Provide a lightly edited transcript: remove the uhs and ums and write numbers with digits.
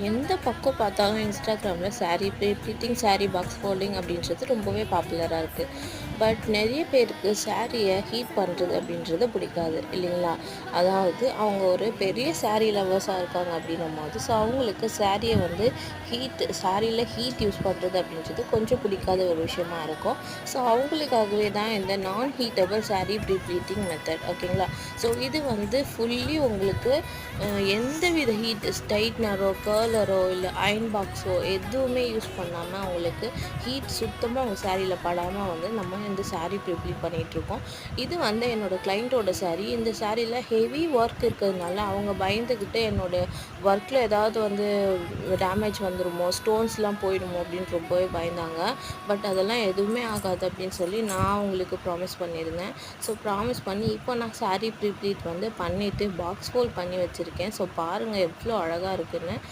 எந்த பக்கம் பார்த்தாலும் இன்ஸ்டாகிராமில் sari pleating, sari box folding அப்படின்றது ரொம்பவே பாப்புலராக இருக்குது. பட் நிறைய பேருக்கு சாரியை ஹீட் பண்ணுறது அப்படின்றது பிடிக்காது இல்லைங்களா? அதாவது அவங்க ஒரு பெரிய சாரீ லவர்ஸாக இருக்காங்க அப்படின்னும்போது, ஸோ அவங்களுக்கு சாரியை வந்து சாரியில் ஹீட் யூஸ் பண்ணுறது அப்படின்றது கொஞ்சம் பிடிக்காத ஒரு விஷயமா இருக்கும். ஸோ அவங்களுக்காகவே தான் இந்த நான் ஹீட்டபிள் சாரீ ப்ளீட்டிங் மெத்தட், ஓகேங்களா? ஸோ இது வந்து ஃபுல்லி உங்களுக்கு எந்தவித ஸ்ட்ரைட்னரோ, கர்லரோ இல்லை அயர்ன் பாக்ஸோ எதுவுமே யூஸ் பண்ணாமல் உங்களுக்கு ஹீட் சுத்தமாக உங்கள் சாரியில் படாமல் வந்து நம்ம இந்த சாரீ ப்ரிப்ளீட் பண்ணிகிட்ருக்கோம். இது வந்து என்னோடய கிளைண்ட்டோட சாரீ. இந்த சாரியில் ஹெவி ஒர்க் இருக்கிறதுனால அவங்க பயந்துக்கிட்டு என்னோடய ஒர்க்கில் ஏதாவது வந்து டேமேஜ் வந்துடுமோ, ஸ்டோன்ஸ்லாம் போயிடுமோ அப்படின்னு ரொம்பவே பயந்தாங்க. பட் அதெல்லாம் எதுவுமே ஆகாது அப்படின்னு சொல்லி நான் அவங்களுக்கு ப்ராமிஸ் பண்ணியிருந்தேன். ஸோ ப்ராமிஸ் பண்ணி இப்போ நான் சாரீ ப்ரிப்ளீட் வந்து பண்ணிவிட்டு பாக்ஸ் ஃபோல்ட் பண்ணி வச்சுருக்கேன். ஸோ பாருங்கள் எவ்வளோ அழகாக இருக்குன்னு.